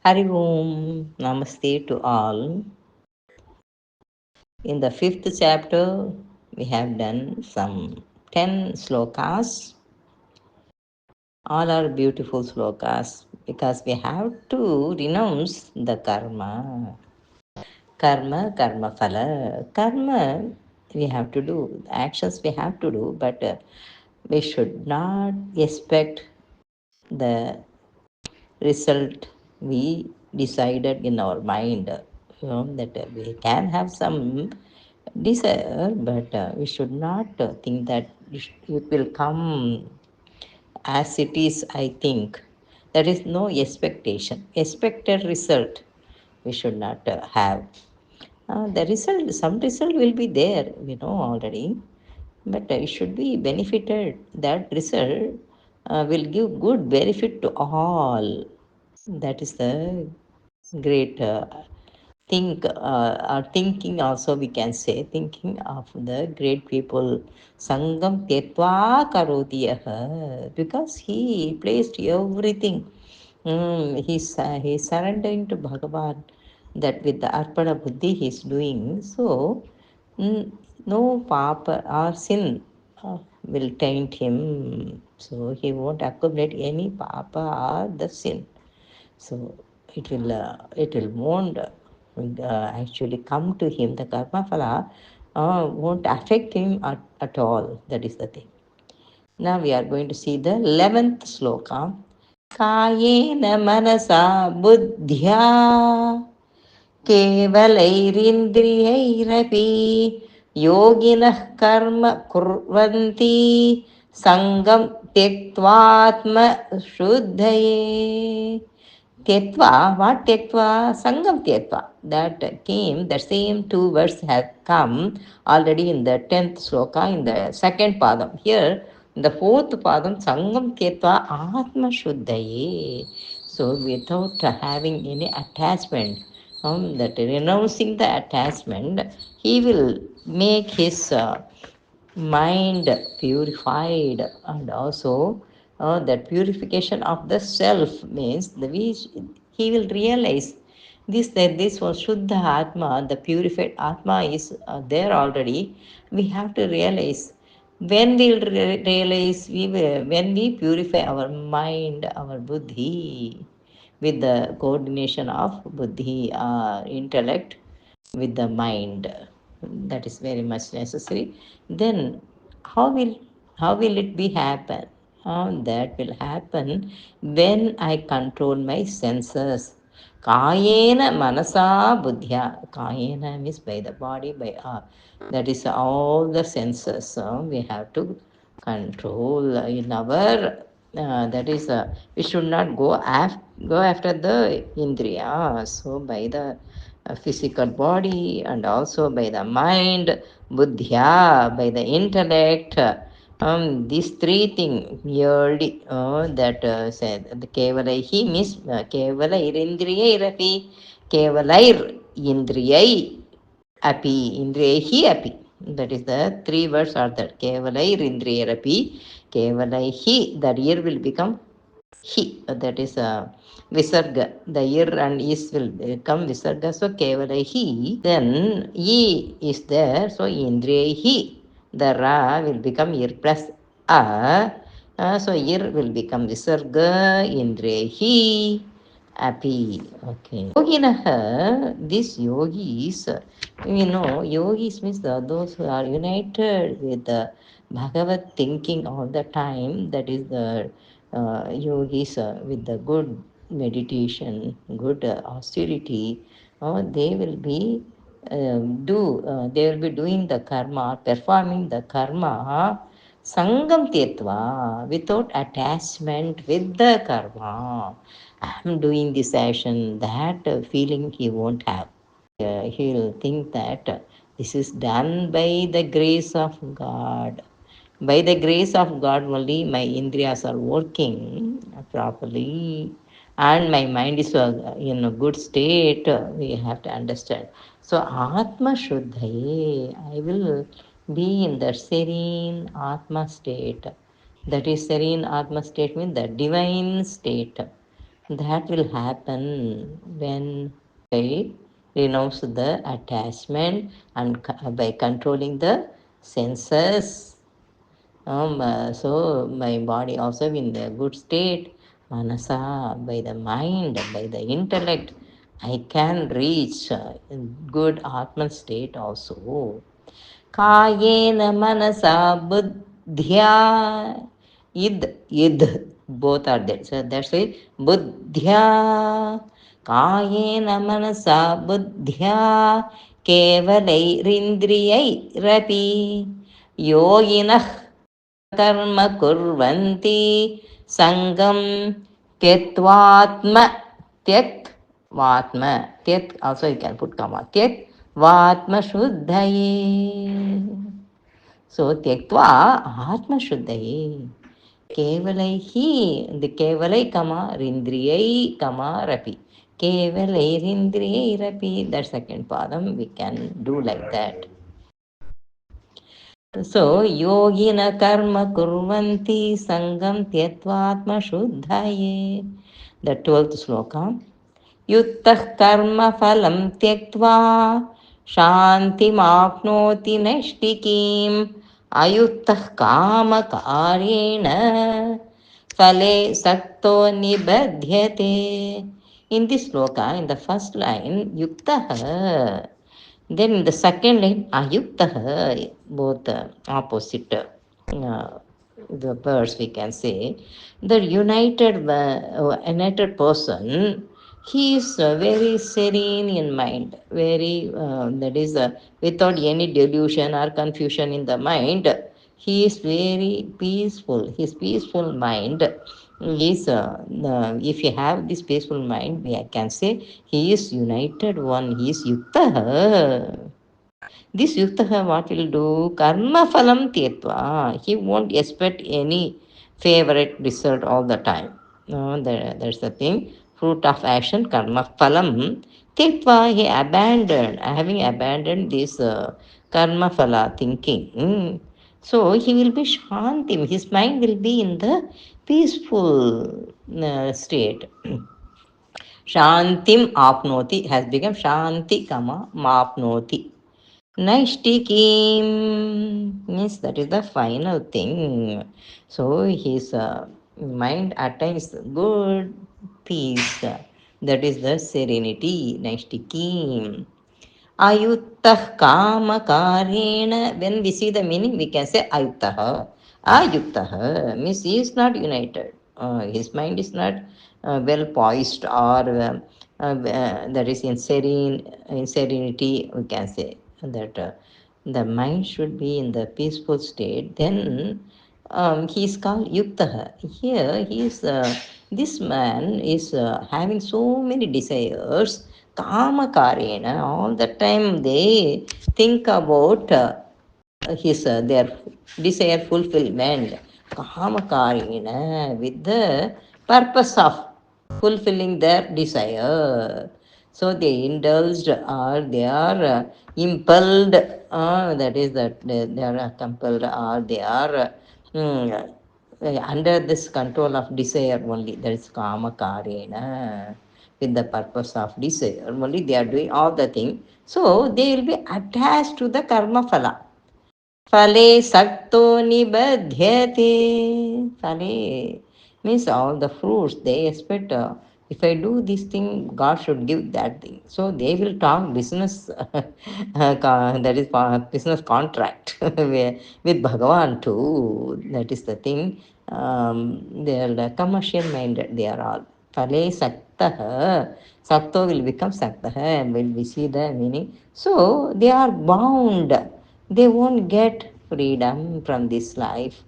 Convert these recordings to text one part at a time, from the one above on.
Hari Om, Namaste to all. In the fifth chapter, we have done some 10 slokas. All are beautiful slokas because we have to renounce the karma. Karma phala. Karma we have to do, actions we have to do, but we should not expect the result we decided in our mind. That we can have some desire, but we should not think that it will come as it is. I think there is no expectation. Expected result we should not have. The result, some result will be there, we know already, but it should be benefited. That result will give good benefit to all. That is the great think or thinking also we can say, thinking of the great people. Sangam tetva karotiyah, because he placed everything. He's surrendering to Bhagavan, that with the arpada buddhi he's doing. So no papa or sin will taint him, so he won't accumulate any papa or the sin. So it will won't actually come to him. The karma phala won't affect him at all. That is the thing. Now we are going to see the 11th sloka. Kayena manasa buddhya केवलैरिन्द्रियैरपि योगिनः कर्म कुर्वन्ति सङ्गं त्यक्त्वात्मशुद्धये. Tyatva, what Tyatva? Sangam Tyatva. That came, the same two words have come already in the 10th sloka, in the second padam. Here, in the fourth padam, Sangam Tyatva Atma Shuddhaye. So, without having any attachment, that renouncing the attachment, he will make his mind purified. And also that purification of the self means he will realize this, that this was Shuddha Atma, the purified Atma is there already. We have to realize. When we realize, when we purify our mind, our buddhi, with the coordination of buddhi, intellect, with the mind, that is very much necessary. Then how will it be happen? That will happen when I control my senses. Kayena manasa buddhya. Kayena means by the body, by that is all the senses we have to control in our that is we should not go after the indriya. So by the physical body, and also by the mind, buddhya, by the intellect. These three things merely that said the kevalaihi means kevalair indriyairapi, kevalair indriyai api, indriyahi api. That is the three words are that kevalair indriyairapi, kevalaihi, that ear will become he, that is visarga. The ir and is will become visarga, so kevala he. Then e is there, so indriya he. The ra will become ir plus a. So ir will become visarga, indriya he, api. Okay. Yoginaha, these yogis, yogis means those who are united with the Bhagavad thinking all the time. That is the yogis with the good meditation, good austerity. They will be they will be doing the karma, performing the karma, sangam tetva, without attachment with the karma. I am doing this action, that feeling he won't have. He'll think that this is done by the grace of God. By the grace of God only my indriyas are working properly, and my mind is in a good state. We have to understand. So Atma Shuddhaye, I will be in the serene Atma state. That is serene Atma state means the divine state. That will happen when I renounce the attachment and by controlling the senses. So my body also in the good state, manasa, by the mind, by the intellect, I can reach good Atman state also. कायेन मनसा बुद्ध्या id both are there, so that's why buddhya कायेन मनसा बुद्ध्या केवलैरिन्द्रियैरपि योगिनः कर्म कुर्वन्ति सङ्गं त्यक्त्वात्म त्यक्त्वात्म त्यक् also you can put comma त्यक्त्वात्मशुद्धये. So त्यक्त्वा आत्मशुद्धये केवलैः the केवलै कमा रिन्द्रियै कमा रपि केवलैरिन्द्रियैरपि, that second padam we can do like that. So yogina karma kurvanti sangam tyatvatma-shuddhaye. The 12th sloka. Yuttah karma phalam tyaktva shantimapnoti nashtikim ayuttah kama karena phale sakto nibadhyate. In this sloka, in the first line, yuktah. Then in the second line, ayuktah, both opposite the words we can say. The united person, he is very serene in mind, very, that is, without any delusion or confusion in the mind. He is very peaceful. His peaceful mind is, if you have this peaceful mind, we can say he is united one, he is yukta. This yukta what will do? Karma phalam tyetva. He won't expect any favorite result all the time. No, that's the thing. Fruit of action, karma phalam tyetva. He abandoned, having abandoned this karma phala thinking. So he will be shantim. His mind will be in the peaceful state. Shantim apnoti has become Shanti, comma, mapnoti. Naistikim means that is the final thing. So his mind attains good peace. That is the serenity. Naistikim. Ayuttah kama karena. When we see the meaning, we can say ayuttah. Ayuttah means he is not united. His mind is not well poised or that is in serenity, we can say that the mind should be in the peaceful state. Then he is called Yukta. Here, he is this man is having so many desires. Kama Karena, all the time they think about his their desire fulfillment. Kama Karena, with the purpose of fulfilling their desire. So they indulged or they are impelled, that is that they are compelled or they are under this control of desire only. That is kama karena. With the purpose of desire only they are doing all the thing. So they will be attached to the karma phala. Phale sakto nibadhyate. Phale means all the fruits they expect. If I do this thing, God should give that thing. So they will talk business, that is business contract with Bhagavan too. That is the thing. They are commercial minded. They are all. Phale saktah. Sakto will become saktah, and will we see the meaning. So they are bound, they won't get freedom from this life.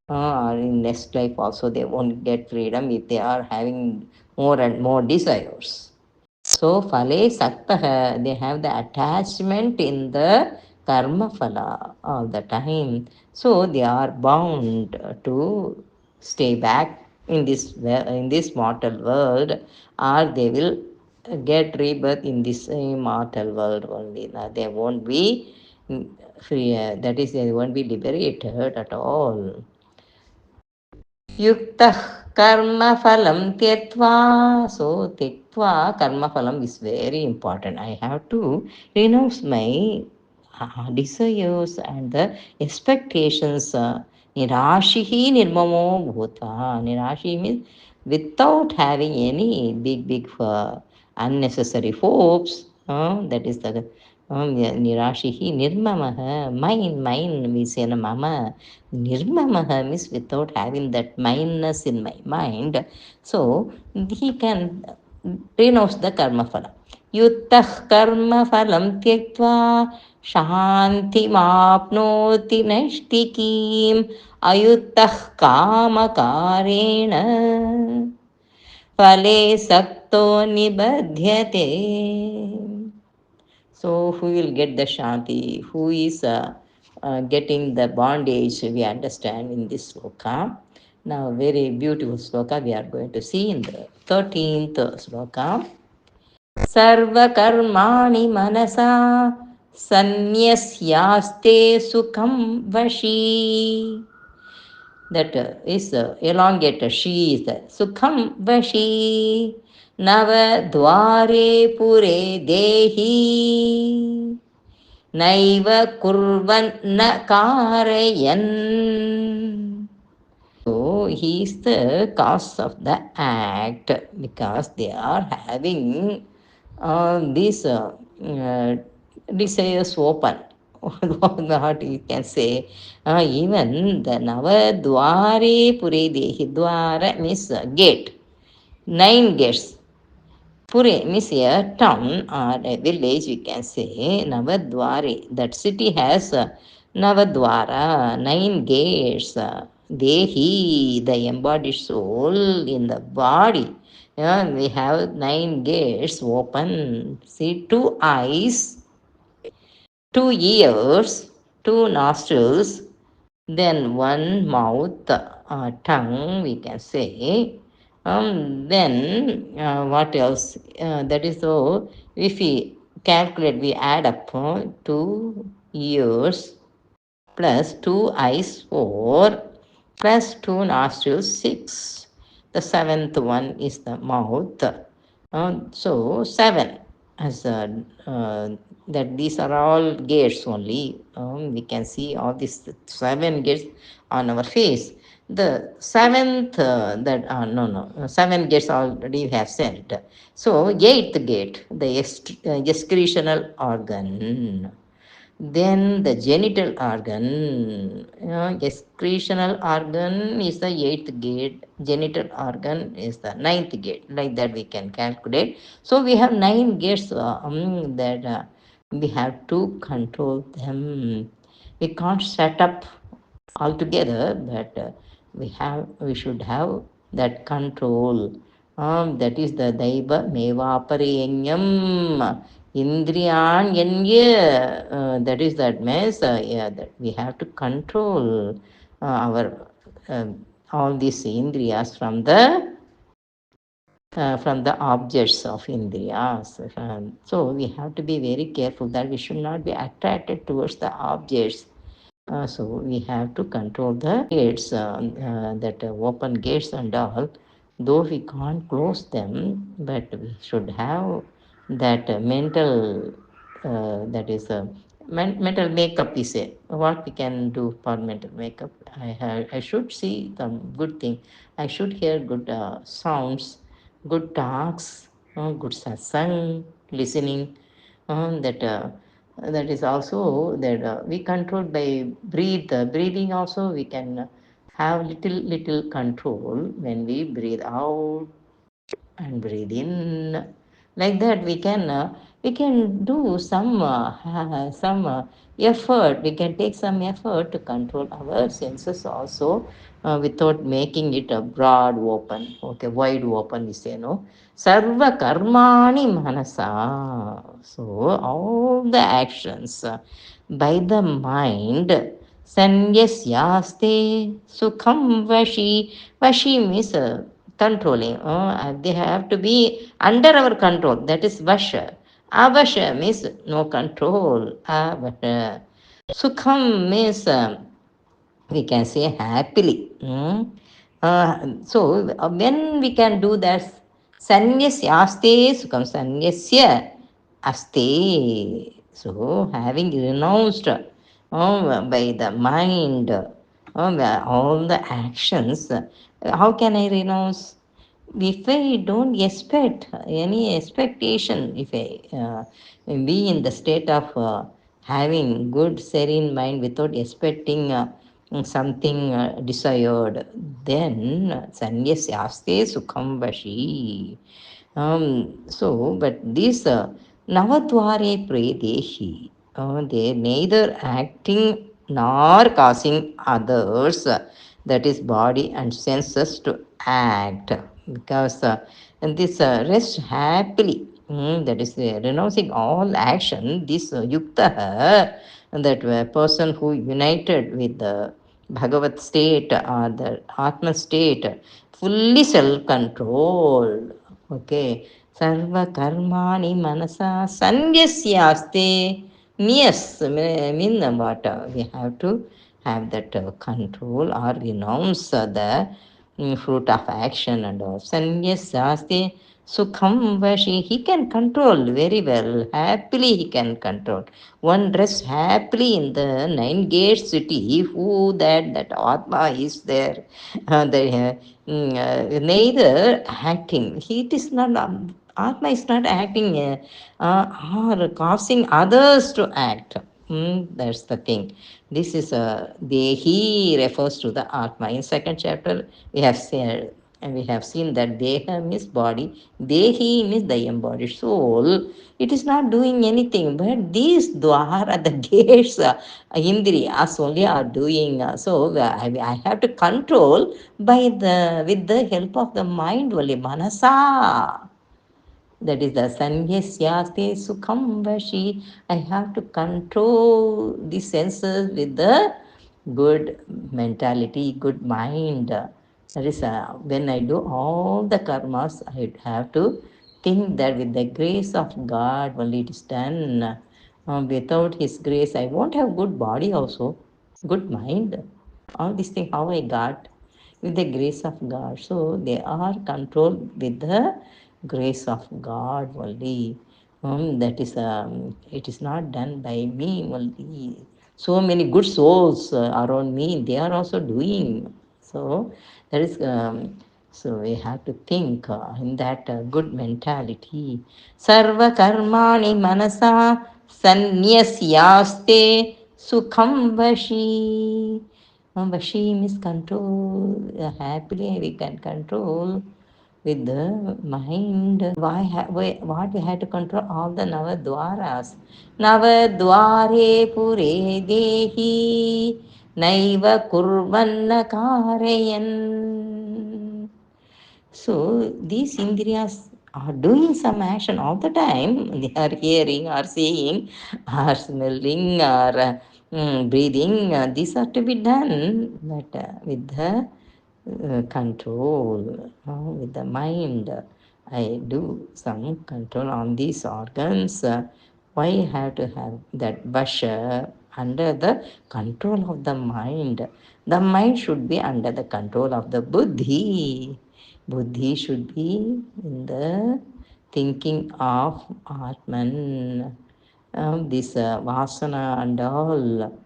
Or in next life also they won't get freedom if they are having more and more desires. So phale saktah, they have the attachment in the karma phala all the time. So they are bound to stay back in this mortal world, or they will get rebirth in this mortal world only. Now, they won't be free. That is, they won't be liberated at all. युक्तः karma phalam tyatva. So tyatva karma phalam is very important. I have to renounce my desires and the expectations. Nirashihi nirmamo bhuta. Nirashi means without having any big unnecessary hopes. That is the nirashihi nirmamaha. Mine we say na mama. Nirmamaha means without having that mindness in my mind. So he can renounce the karma phala. Yuttah karma phalam tyaktva शान्तिमाप्नोति नैष्टिकीम् अयुक्तः कामकारेण फले सक्तो निबध्यते. So, who will get the Shanti? Who is getting the bondage? We understand in this sloka. Now, very beautiful sloka we are going to see in the 13th sloka. सर्वकर्माणि मनसा सन्न्यस्यास्ते सुखं वशी. That is elongated. She is the Sukham Vashi Nava Dware Pure Dehi Naiva Kurvan Nakarayan. So he is the cause of the act because they are having these desires open. What you can say, even the Nava Dware Pure Dehi. Dwara means gate, 9 gates. Pure means a town or a village, we can say. Navadwari. That city has Navadwara, 9 gates. Dehi, the embodied soul in the body. We have 9 gates open. See, 2 eyes, 2 ears, 2 nostrils, then one mouth, tongue, we can say. Then what else? That is so. If we calculate, we add up 2 ears plus 2 eyes, 4, plus 2 nostrils, 6. The seventh one is the mouth. So 7 as that these are all gates only. We can see all these 7 gates on our face. The seventh that no 7 gates already we have said. So eighth gate, the excretional organ. Then the genital organ, excretional organ is the eighth gate, genital organ is the ninth gate. Like that we can calculate. So we have 9 gates that we have to control them. We can't set up altogether, but we should have that control. That is the Daiva Mevaparenyam Indriyan Yanya. That is that means that we have to control our all these indriyas from the objects of indriyas. So we have to be very careful that we should not be attracted towards the objects. So we have to control the gates, that open gates and all. Though we can't close them, but we should have that mental, that is mental makeup. We say what we can do for mental makeup. I should see some good thing. I should hear good sounds, good talks, good satsang, listening. That that is also that we control by breathing also we can have little control when we breathe out and breathe in. Like that we can do some effort. We can take some effort to control our senses also, without making it a broad open, okay, wide open, we say. No, sarva karmani manasa. So all the actions by the mind, sanyasyaste sukham vashi. Vashi means controlling. They have to be under our control. That is vasha. Avasha means no control. Avasha. Sukham means we can say happily. So when we can do that, sanyasyaste sukham, sanyasya aste. So having renounced by the mind all the actions, how can I renounce? If I don't expect any expectation, if I be in the state of having good serene mind without expecting something desired, then sanyasyaste sukham vashi. But these Navadware Predehi, they neither acting nor causing others, that is body and senses, to act, because and this rest happily, that is renouncing all action, this yukta, that person who united with the Bhagavat state or the Atma state, fully self-controlled. Okay. Sarva karmani manasa sanyasyaste. Yes, mean what? We have to have that control or renounce the fruit of action and all. Sanyasyaste sukham vashi. He can control very well. Happily he can control. One rests happily in the nine gate city. Who that Atma is there. Neither acting. It is not. Atma is not acting or causing others to act. That's the thing. This is Dehi refers to the Atma. In second chapter, we have said and we have seen that Deha means body, Dehi means the embodied soul. It is not doing anything, but these Dwara, the gates, Indriyas only are doing. I have to control by the with the help of the mind only, Manasa. That is the sanyasyaste sukham vashi. I have to control the senses with the good mentality, good mind. That is when I do all the karmas, I have to think that with the grace of God only it is done. Without his grace I won't have good body also, good mind. All these things how I got, with the grace of God. So they are controlled with the grace of God only. That is, it is not done by me only. So many good souls around me, they are also doing. So that is, so we have to think in that good mentality. Sarva karmani manasa sanyasyaste sukham vashi. Vashi means control. Happily we can control with the mind. What we have to control? All the Navadwaras. Navadware pure dehi naiva kurvanna karayan. So these indriyas are doing some action all the time. They are hearing or seeing or smelling or breathing. These are to be done, but with the control, with the mind. I do some control on these organs. Why I have to have that vasha under the control of the mind? The mind should be under the control of the buddhi. Buddhi should be in the thinking of Atman. This vasana and all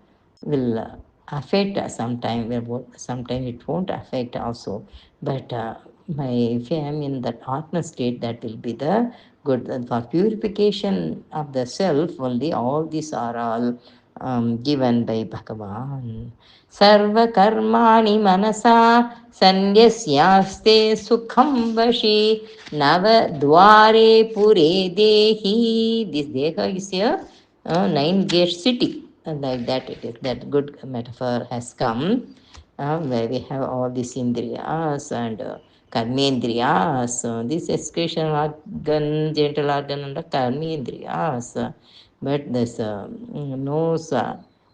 will affect sometime. Sometime it won't affect also. But if I am in that Atma state, that will be the good. For purification of the self, only all these are all given by Bhagavan. Sarva karmani manasa sanyasyaste sukham vashi nava dware pure dehi. This deha is a nine gate city. Like that it is. That good metaphor has come. Where we have all these indriyas and karmendriyas. This excretion organ, gentle organ, and the karmendriyas. But this nose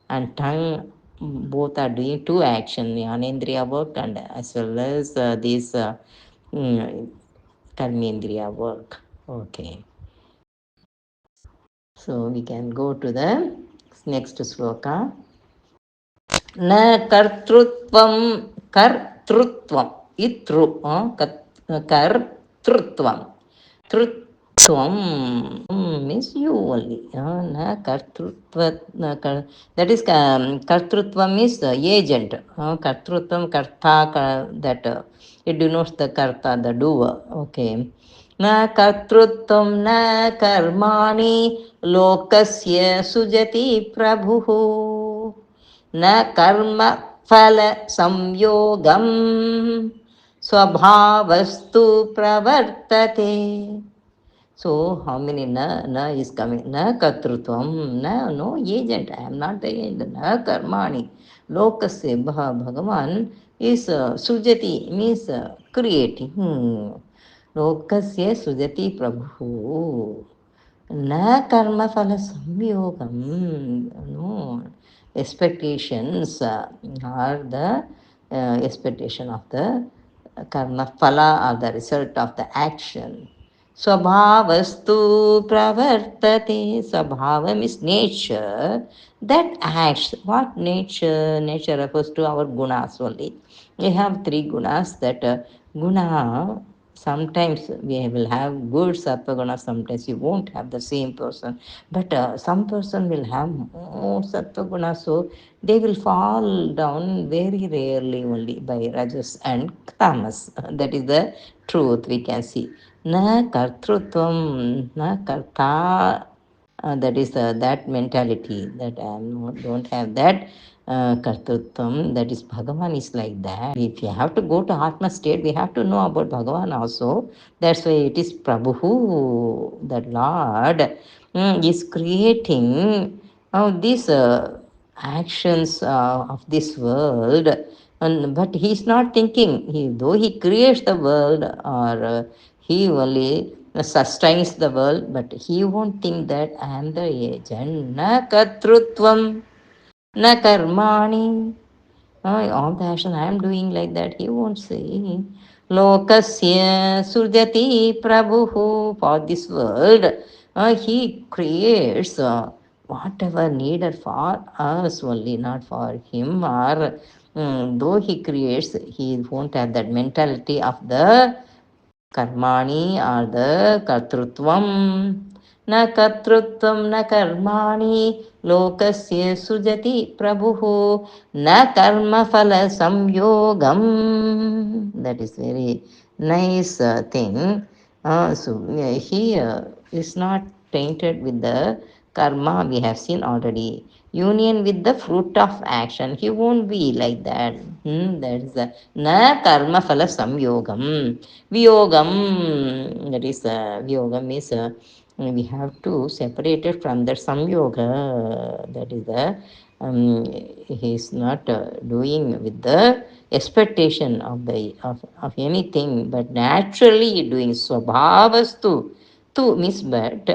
and tongue both are doing two action, Jnanendriya work and as well as this mm, Karmendriya work. Okay. So we can go to the next sloka. Na kartrutvam kartrutvam. itru, kartrutvam. Trutvam means you only. Na kartrutva, that is kartrutvam is agent. Kartrutvam, karta, that it denotes the karta, the doer. Okay. Na kartrutvam na karmani lokasya sujati prabhu. Na karma phala samyogam swabhavastu pravartate. So how many na is coming? Na katrutvam, no agent. I am not the agent. Na karmani. Lokasya Bhagavan is sujati, means creating. Lokasya sujati prabhu. Na karma phala samyogam. No. Expectations are the expectation of the karma phala, or the result of the action. Swabhavastu pravartate. Swabhava is nature that acts. What nature? Nature refers to our gunas only. We have three gunas. That guna, sometimes we will have good sattva guna, sometimes you won't have the same person. But some person will have more sattva guna, so they will fall down very rarely only by rajas and tamas. That is the truth we can see. Na kartrutvam, na karta, that is that mentality, that I am not, don't have that kartrutvam, that is Bhagavan is like that. If you have to go to Atma state, we have to know about Bhagavan also. That's why it is Prabhu, that Lord is creating these actions of this world. But he is not thinking, though he creates the world, or he only sustains the world, but he won't think that I am the agent. Na katrutvam, na karmani. All the action I am doing like that, he won't say. Lokasya surjati prabhu. For this world, he creates whatever needed for us only, not for him. Or though he creates, he won't have that mentality of the कर्माणि are the कर्तृत्वम् न कर्तृत्वं न कर्माणि लोकस्य सृजति प्रभुः न कर्मफलसंयोगम्. That is very nice thing. So he is not tainted with the karma we have seen already. Union with the fruit of action. He won't be like that. That is the na karma phala samyogam. Viyogam. That is viyogam is we have to separate it from that samyoga. That is the he is not doing with the expectation of the of anything, but naturally doing swabhavastu. Tu means but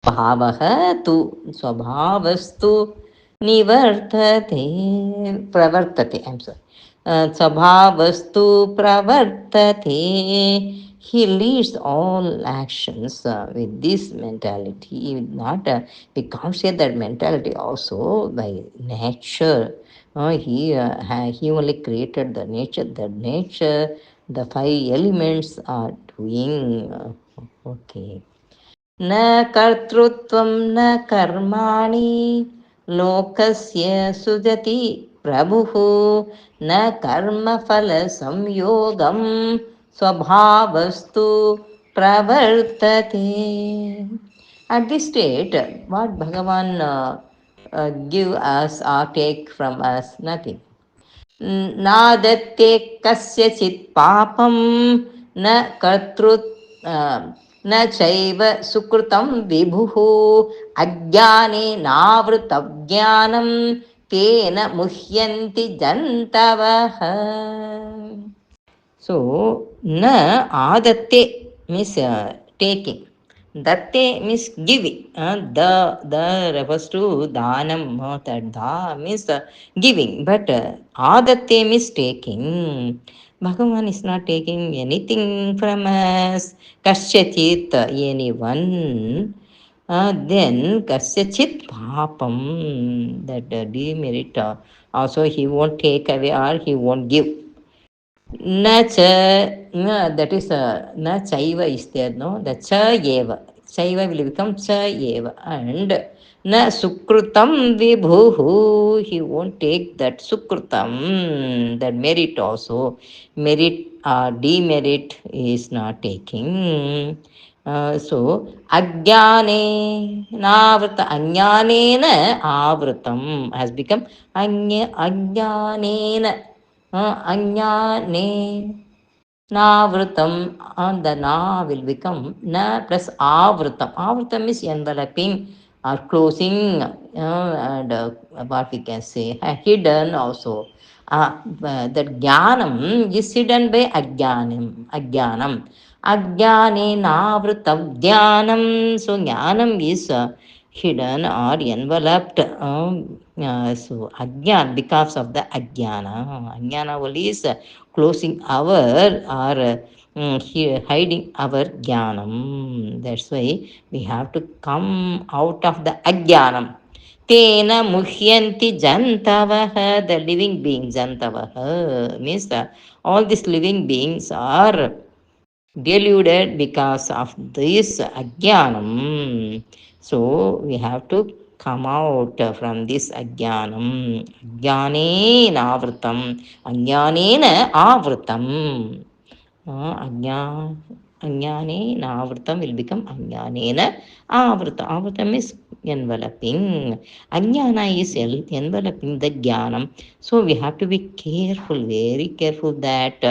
भावः तु स्वभावस्तु निवर्तते प्रवर्तते ऐ am sorry स्वभावस्तु प्रवर्तते. He leads all actions with this mentality. Not we can't say that mentality also by nature. He only created the nature. The nature, the five elements are doing. Okay. न कर्तृत्वं न कर्माणि लोकस्य सुजति प्रभुः न कर्मफलसंयोगं स्वभावस्तु प्रवर्तते. At this state, what Bhagavan give us or take from us? Nothing. नादत्ते कस्यचित् पापं न कर्तृ न चैव सुकृतं विभुः अज्ञाने नावृतज्ञानं तेन मुह्यन्ति जन्तवः. So, na adatte means taking. Datte means giving. The refers to dhanam. That da means giving. But adatte means taking. Bhagavan is not taking anything from us. Kasyachit, anyone. Then kasyachit papam, that demerit. Also he won't take away or he won't give. Na cha, na, that is na chaiva is there, no? The cha eva. Chaiva will become cha eva. And na sukrutam vibhuhu. He won't take that sukrutam, that merit also. Merit or demerit is not taking. So, ajnane navrta, ajnanena avrutam has become ajnanena. Anyane Navrutam, and the na will become na plus avrutam. Avrutam is enveloping or closing, and what we can say, hidden also. That jnanam is hidden by ajnanam. Ajnanam. Ajnane navrutam jnanam. So jnanam is hidden or enveloped. So ajnana, because of the ajnana. Ajnana only is closing our or hiding our jnanam. That's why we have to come out of the ajnanam. Tena muhyanti jantavaha, the living beings, jantavaha means all these living beings are deluded because of this ajnanam. So we have to come out from this ajnanam. Ajnanena avrutam. Ajnanena avrutam. Ajnanena avrutam will become ajnanena avrutam. Avrutam is enveloping. Ajnana is enveloping the jnanam. So we have to be careful, very careful that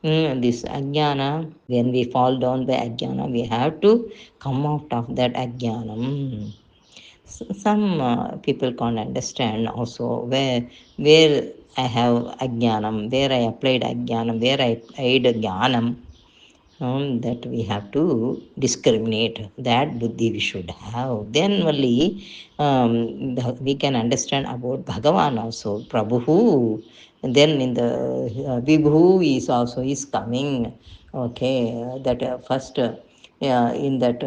this ajnana, when we fall down by ajnana, we have to come out of that ajnanam. Some people can't understand also where I have ajnanam, where I applied ajnanam, where I applied jnanam. That we have to discriminate. That buddhi we should have. Then only we can understand about Bhagavan also, Prabhu. And then in the Vibhu is also is coming. Okay, that first in that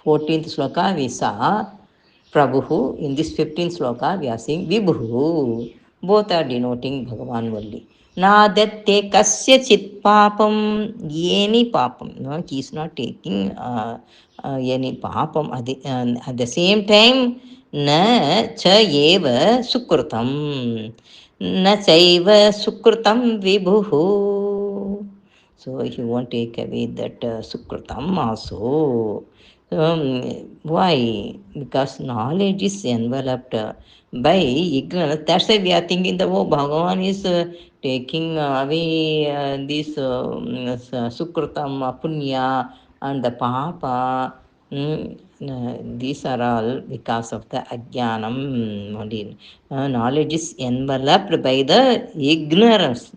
14th sloka we saw Prabhu. In this 15th sloka, we are seeing Vibhu. Both are denoting Bhagavan only. Nadatte kasya chit papam, any papam. No, he is not taking any papam. At the same time, na cha eva sukrutam. Na chaiva sukrutam vibhu. So he won't take away that sukrutam also. Why? Because knowledge is enveloped by ignorance. That's why we are thinking that, oh, Bhagavan is taking away this sukrutam, punya, and the papa. These are all because of the ajnanam only. Knowledge is enveloped by the ignorance.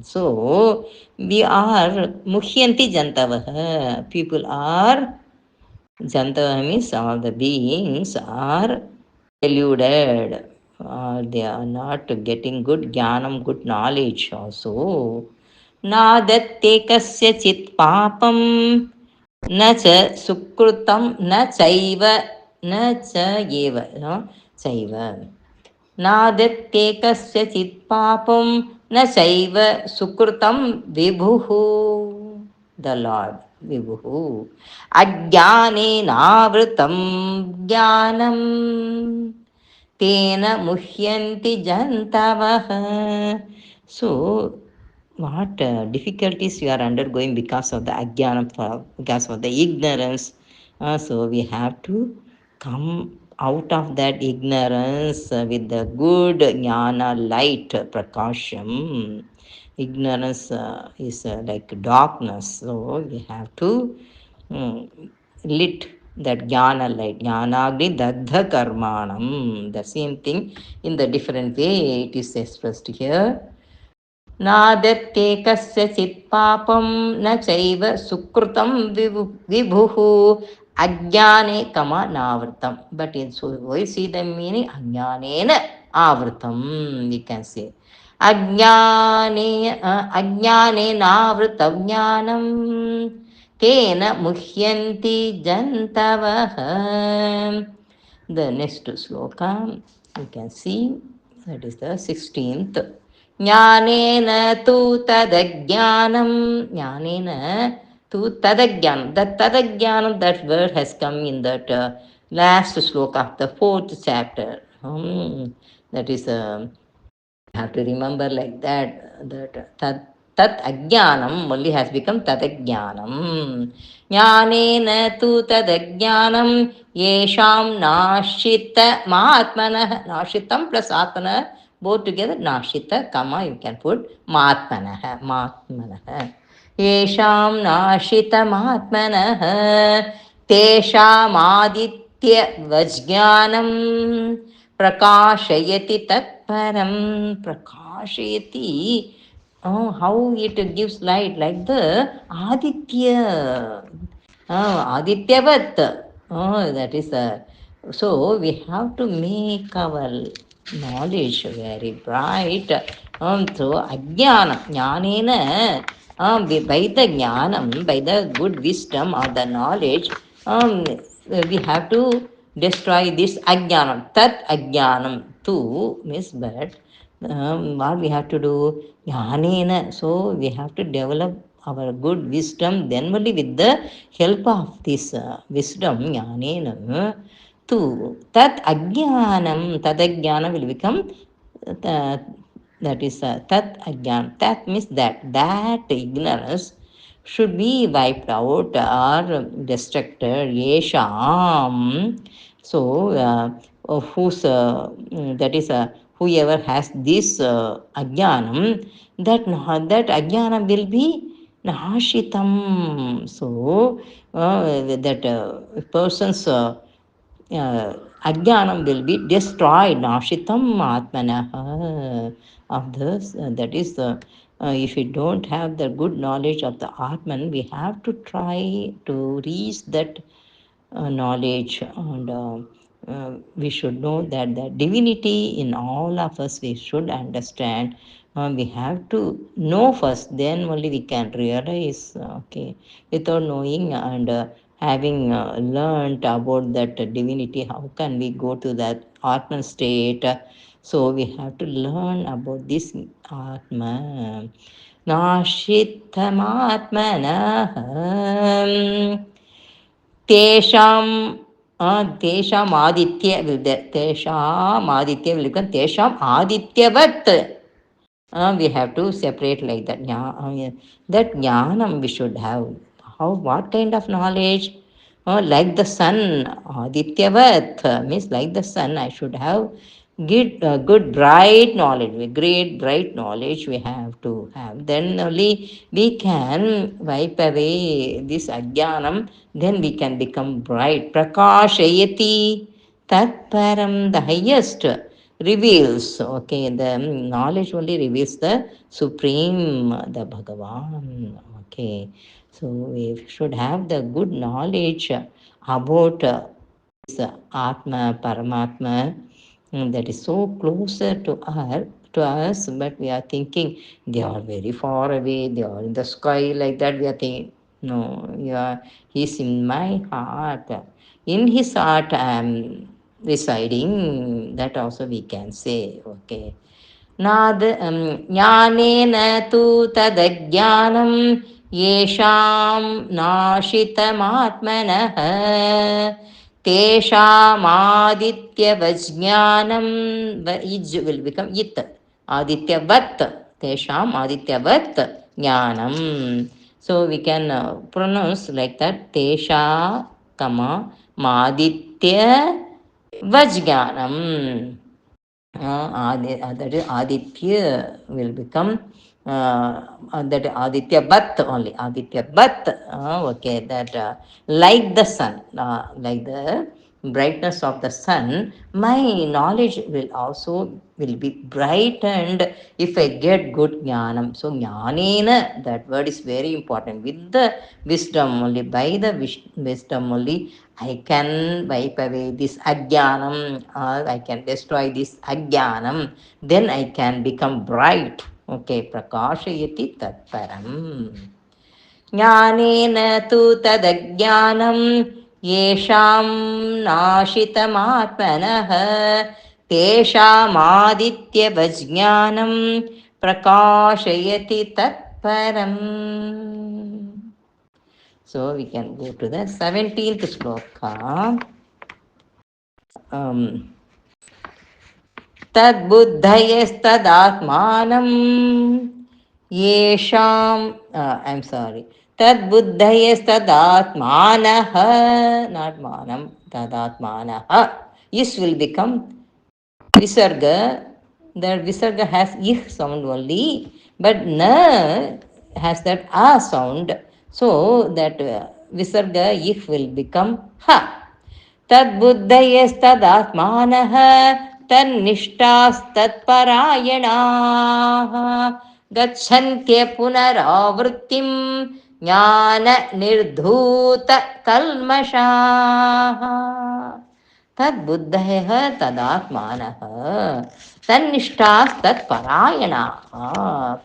So, we are muhyanti jantavah. People are Jantava means all the beings are deluded. They are not getting good jnanam, good knowledge also. Nadatte kasya chit papam na cha sukrutam na chaiva na cha eva. No? Chaiva. Nadatte kasya chit papam na chaiva sukrutam vibhuhu. The Lord, Vibhuhu. Ajnanenavrutam jnanam tena muhyanti jantavaha. So, what difficulties you are undergoing because of the ajnana, because of the ignorance. So, we have to come out of that ignorance with the good jnana light prakasham. Ignorance is like darkness, so we have to mm, lit that jnana light. Jnanagni daddha karmanam. The same thing in the different way it is expressed here. Nadatte kasya papam na chaiva sukrutam vibhuhu ajnane kama navritam. But in so we see the meaning ajnanena avritam, we can say. Ajnane navritam jnanam tena muhyanti jantavaha. The next sloka, you can see, that is the 16th. ज्ञानेन तु तदज्ञानं ज्ञानेन tu tadagyanam. That tadagyanam, that word has come in that last sloka of the fourth chapter. That is, have to remember like that. That tat ajnanam only has become tadagyanam. Jnanena tu tadagyanam yesham nashita mahatmanah. Nashitam plus atmanah, both together nashita, comma, you can put mahatmanah. Mahatmanah. येषां नाशितमात्मनः तेषामादित्यवज्ञानं प्रकाशयति तत्परं प्रकाशयति. Oh, how it gives light like the Aditya. Adityavat. Oh, that is the. So we have to make our knowledge very bright. So ajnana, jnanena, by the jnanam, by the good wisdom or the knowledge, we have to destroy this ajnanam. Tat ajnanam too means but what we have to do? Jnanena. So we have to develop our good wisdom, then only with the help of this wisdom, jnanena, to tat ajnanam, tad ajnanam will become that is tat ajnanam. Tat means that ignorance should be wiped out or destructed. Yesham. So, whose that is whoever has this ajnanam, that ajnanam will be nashitam. So, that person's ajnanam will be destroyed. Nashitam atmanah of this. That is the if we don't have the good knowledge of the Atman, we have to try to reach that knowledge, and we should know that the divinity in all of us we should understand. We have to know first, then only we can realize. Okay, without knowing and having learned about that divinity, how can we go to that Atman state? So we have to learn about this Atman. Nashithamatmanah. Tesham, Tesham Aditya will there. Tesham Aditya will become Tesham Adityavat. We have to separate like that. That jnanam we should have. How? What kind of knowledge? Like the sun, Adityavat means like the sun. I should have good bright knowledge. Great bright knowledge we have to have. Then only we can wipe away this ajnanam. Then we can become bright. Prakashayati tatparam, the highest reveals. Okay, the knowledge only reveals the supreme, the Bhagavan. Okay, so we should have the good knowledge about this Atma, Paramatma, that is so closer to us, but we are thinking they are very far away, they are in the sky, like that we are thinking. No, yeah, he's in my heart. In his heart I am residing, that also we can say. Okay. नाद ज्ञानेन तु तदज्ञानं येषां नाशितमात्मनः तेषामादित्यवज्ञानं is will become इत् आदित्यवत् तेषाम् आदित्यवत् ज्ञानं. So we can pronounce like that. Tesha, kama, maditya vajnanam. That is Aditya will become that Aditya Bhat only. Aditya Bhat. Okay, that like the sun, like the brightness of the sun, my knowledge will also will be brightened if I get good jnanam. So jnanena, that word is very important. With the wisdom only, by the wisdom only, I can wipe away this ajnanam, I can destroy this ajnanam, then I can become bright. Okay, prakashayati tatparam. ज्ञानेन तु तदज्ञानं येषां नाशितमात्मनः तेषामादित्यवज्ञानं prakashayati tatparam. So we can go to the 17th sloka. Um, तद्बुद्धयस्तदात्मानं येषां I'm sorry, तद्बुद्धयस्तदात्मानः, not manam, tadatmanah, is will become visarga. The visarga has ih sound only, but na has that a sound, so that visarga ih will become ha. तद्बुद्धयस्तदात्मानः तन्निष्ठास्तत्परायणाः गच्छन्त्य पुनरावृत्तिं ज्ञाननिर्धूतकल्मषाः तद्बुद्धयः तदात्मानः तन्निष्ठास्तत्परायणाः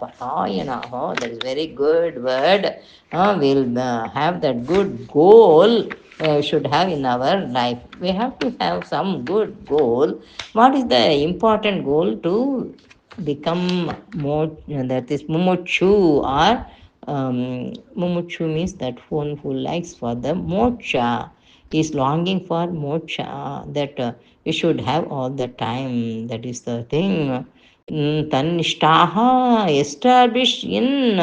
परायणाः, that is very good word. We'll have that good goal should have in our life. We have to have some good goal. What is the important goal? To become more, that is mumuchu, or mumuchu means that one who likes for the moksha, is longing for moksha, that we should have all the time. That is the thing. Tanishtaha, established in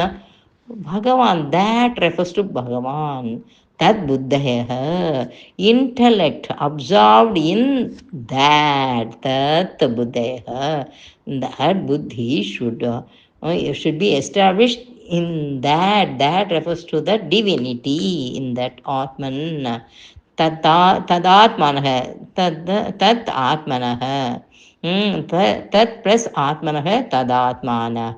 Bhagavan, that refers to Bhagavan. Tad buddhaya, intellect absorbed in that. Tat buddhaya, that buddhi should be established in that. That refers to the divinity in that Atman. तदात्मनः, तत् आत्मनः, तत् plus आत्मनः तदात्मानः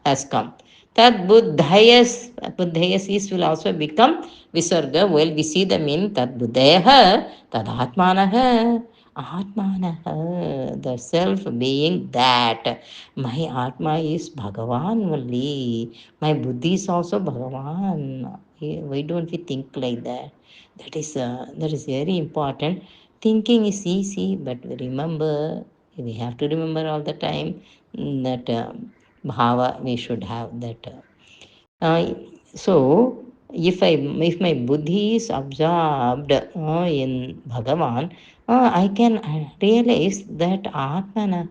has come. Tad buddhayas, buddhayas is will also become visarga. Well, we see the meaning. Tad buddhayah, tad atmanah, atmanah, the self being that. My atma is Bhagavan only. My buddhi is also Bhagavan. Why don't we think like that? That is very important. Thinking is easy, but remember, we have to remember all the time that bhava we should have that. So if my buddhi is absorbed in Bhagavan, I can realize that Atmana,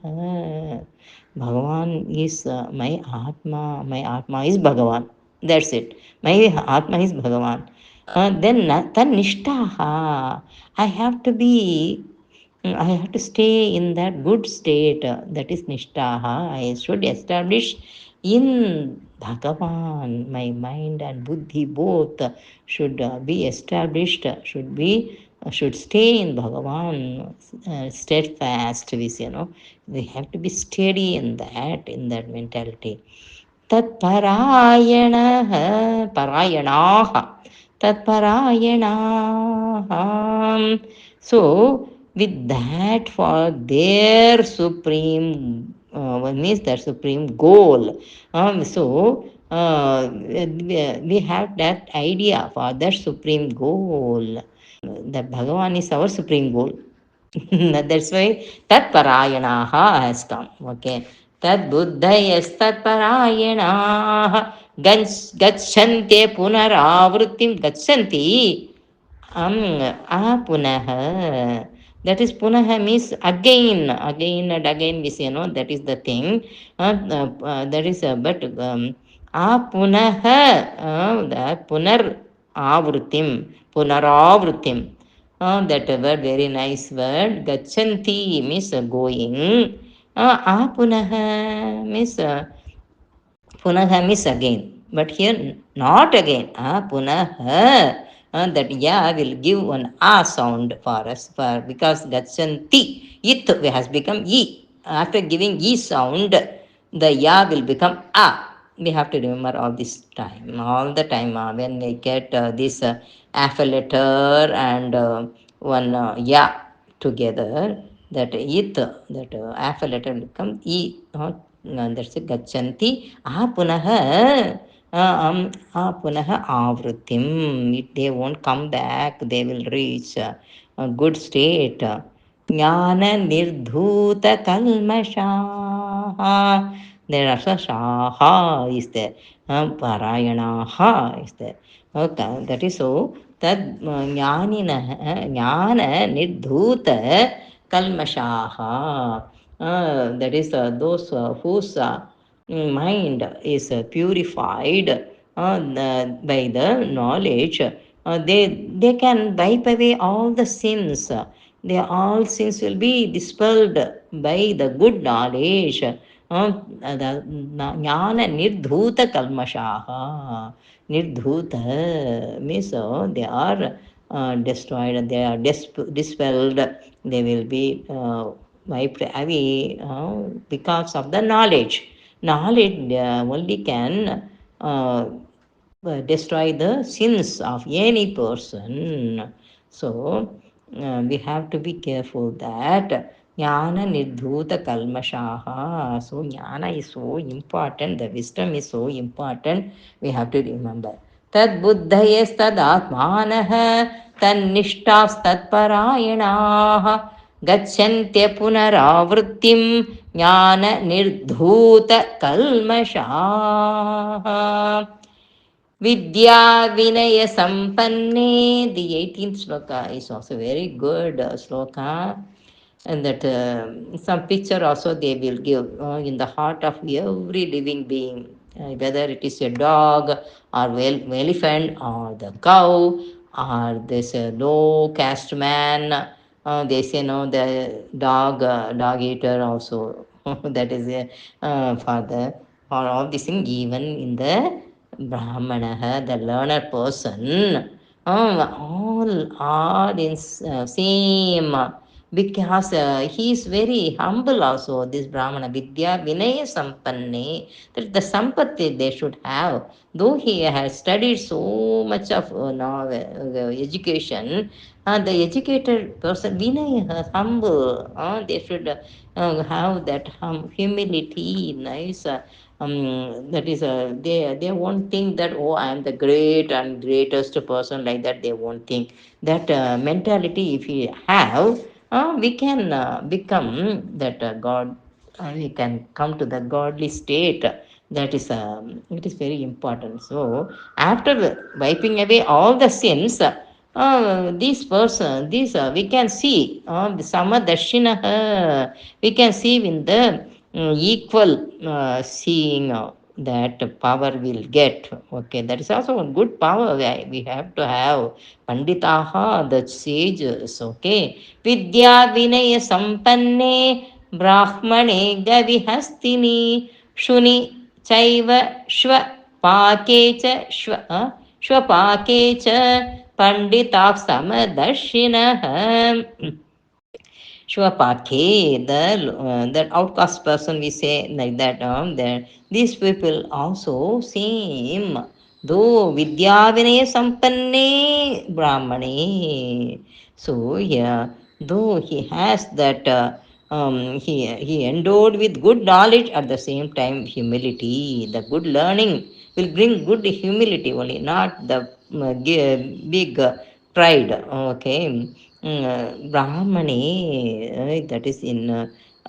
Bhagavan is my Atma. My Atma is Bhagavan. That's it. My Atma is Bhagavan. Then Tanishtaha. I have to be. I have to stay in that good state. That is Nishtaha. I should establish in Bhagavan. My mind and Buddhi both should be established. Should stay in Bhagavan. Steadfast. We have to be steady in that mentality. तत्परायणः परायणाः तत्परायणाः. So with that, for their supreme one is their supreme goal. So we have that idea for their supreme goal. That Bhagavan is our supreme goal. That's why Tat Parayanaha has come. Okay. Tad Buddhayastat Parayanaha Gacchante Punaravrittim Gachanti Punaha. That is Punaha means again and again we say, no, that is the thing. That is, but Punaha, the Punar Avrutim, Punaravrutim. That word, very nice word. Gachanti means going. Punaha means Punaha means again. But here, not again. Punaha. That ya will give an a sound for us, because Gachanti, it has become e. After giving e sound, the ya will become a. We have to remember all the time, when we get this alpha letter and one ya together, that it, that alpha letter will become e. That's it, Gachanti. Punaha Avrutim. If they won't come back, they will reach a good state. Jnana Nirdhuta Kalmashaha. There also Shaha is there. Parayanaha is there. Okay, that is so. Tad Jnanina Jnana Nirdhuta Kalmashaha. That is those whose mind is purified by the knowledge. They can wipe away all the sins. They all sins will be dispelled by the good knowledge. The jnana nirdhuta kalmashaha. Nirdhuta means they are destroyed, they are dispelled, they will be wiped away because of the knowledge. Knowledge only can destroy the sins of any person. So we have to be careful that jnana nirdhuta kalmashaha. So jnana is so important, the wisdom is so important. We have to remember. Tad buddhayastad atmanah tannishtas parayanaha gacchante punaravrittim jnana nirdhuta kalmashaha. Vidya Vinaya Sampanne, the 18th sloka is also very good sloka. And that some picture also they will give in the heart of every living being, whether it is a dog or elephant or the cow or this low caste man. They say no, the dog eater also. That is a father or all this thing given in the Brahmana, the learned person. All are in same because he is very humble also, this Brahmana. Vidya Vinaya Sampanne, that the sampatti they should have. Though he has studied so much of now, education, the educated person, Vinaya, humble, they should have that humility, nice. That is they won't think that, oh, I am the great and greatest person, like that they won't think. That mentality if we have, we can become that God, we can come to the godly state. That is it is very important. So after wiping away all the sins, this person, this we can see Samadarshina, we can see in the equal seeing that power will get. Okay, that is also a good power we have to have. Panditaha, the sages, okay. Vidya Vinaya Sampanne Brahmane Gavihastini Shuni Chaiva Shva Pake cha Shvapake cha Pandita Samadarshina. Shvapake, that outcast person, we say like that. These people also same. Though Vidya Vinaya Sampanne Brahmane. So here, though he has that, he endowed with good knowledge, at the same time humility. The good learning will bring good humility only, not the big pride. Okay. Brahmane, that is in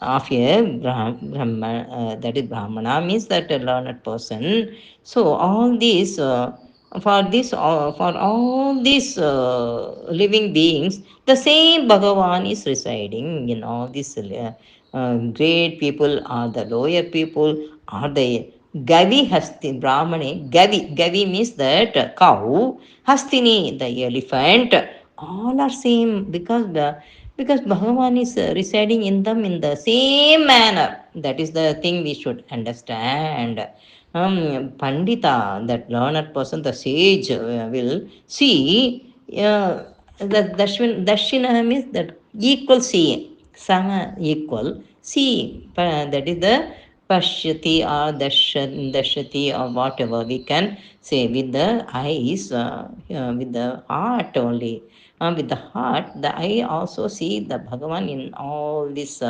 of a Brahma, that is Brahmana means that a learned person. So all these for all these living beings, the same Bhagavan is residing in all these great people or the lower people or the Gavi Hasti Brahmane. Gavi means that cow. Hastini, the elephant, all are same because Bhagavan is residing in them in the same manner. That is the thing we should understand. Pandita, that learned person, the sage, will see the Dashina means that equal seeing, sama equal seeing. That is the Pashyati or Dashati or whatever we can say with the eyes, with the heart only. With the heart, the eye also see the Bhagavan in all these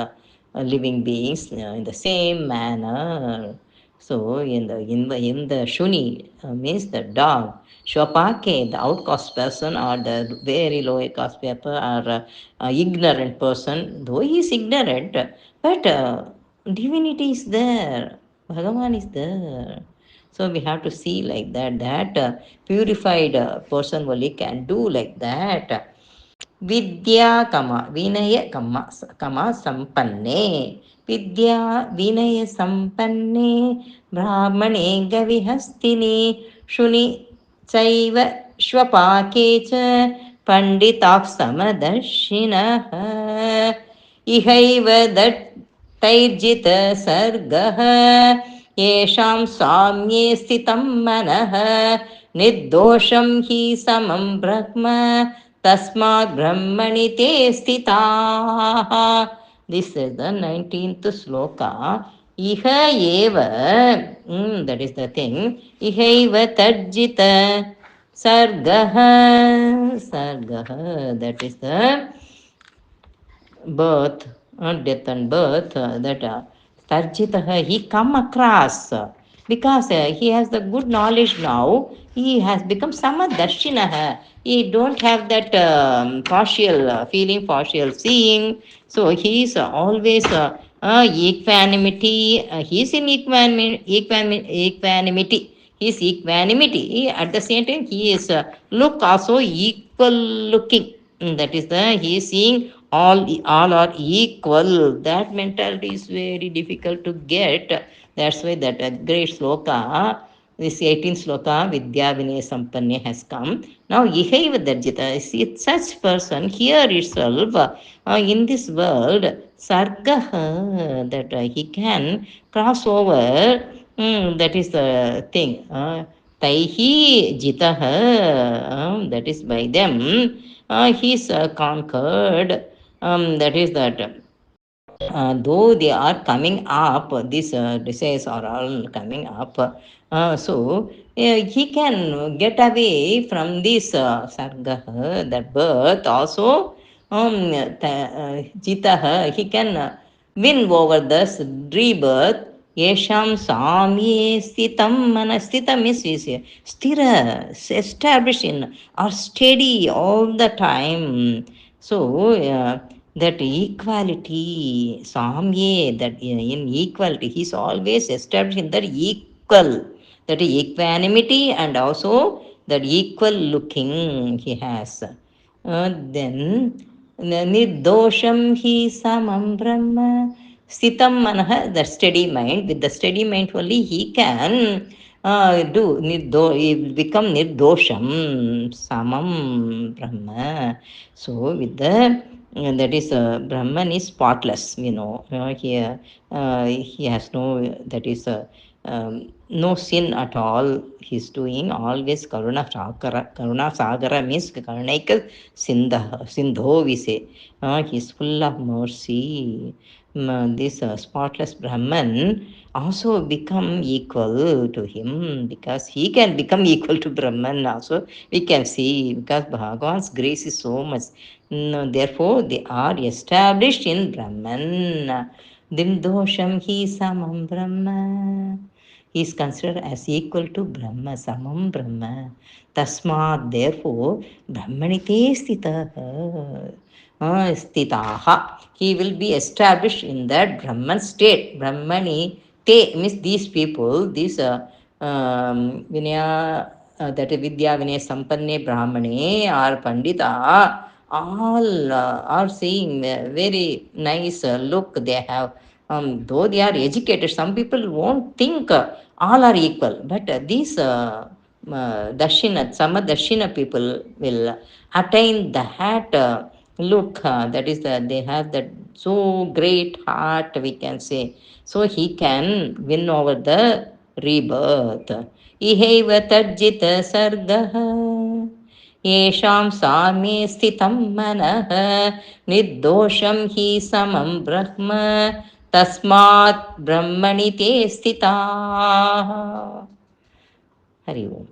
living beings in the same manner. So in the Shuni means the dog. Shwapake, the outcast person or the very low caste people or ignorant person, though he is ignorant, but divinity is there. Bhagavan is there. So we have to see like that, that purified person only can do like that. Vidya kama vinaya kama sampanne. Vidya vinaya sampanne brahmane gavihastini shuni chaiva shvapake cha panditah samadarshinaha ihaiva तैर्जित सर्गः येषां साम्ये स्थितं मनः निर्दोषं हि समं ब्रह्म तस्मात् ब्रह्मणि ते स्थिताः. This is the 19th sloka. Iha eva, that is the thing. Iha eva tarjita sargaha, sargaha, that is the birth, death and birth, that Tarjitaha, he come across, because he has the good knowledge now, he has become Samadarshinaha. He don't have that partial feeling, partial seeing, so he is always equanimity, he is in equanimity. His equanimity, at the same time, he is look also equal looking. That is the he is seeing all are equal. That mentality is very difficult to get. That's why that great sloka, this 18th sloka, Vidya Vinay Sampanne has come. Now, Ihaiva Darjita, see, such person here itself, in this world, Sargaha, that he can cross over, that is the thing. Taihi Jitaha, that is by them, he's conquered. That is that though they are coming up, these desires are all coming up, he can get away from this sargah, that birth also. Jitah, he can win over this rebirth. Yesham samye stitam mana, stitam is stira, established in or steady all the time. So that equality, samye, that in equality, he's always established in that equal, that equanimity and also that equal looking he has. Then nirdosham hi samam brahma stitam manah, the steady mind. With the steady mind only he can do he will become nirdosham samam brahma. So with the that is Brahman is spotless, here he has no, that is no sin at all. He's doing always Karuna Sagara. Karuna Sagara means Karunaika Sindho, we say. He's full of mercy. This spotless Brahman also become equal to him, because he can become equal to Brahman also. We can see, because Bhagavan's grace is so much. No, therefore, they are established in Brahman. Dimdosham hi samam Brahma. He is considered as equal to Brahma, samam Brahma. Tasmat, therefore, Brahmanite stitaha. Stitaha. He will be established in that Brahman state. Brahmani te means these people, these Vinaya, that Vidya Vinaya Sampanne Brahmane or Pandita, all are seeing very nice look they have. Though they are educated, some people won't think all are equal, but these Dashina, some Dashina people will attain that look, that is, they have that so great heart, we can say. So he can win over the rebirth. Ihaiva tarjita sargaha. येषां साम्ये स्थितं मनः निर्दोषं हि समं ब्रह्म तस्मात् ब्रह्मणि ते स्थिताः. हरि ओम्.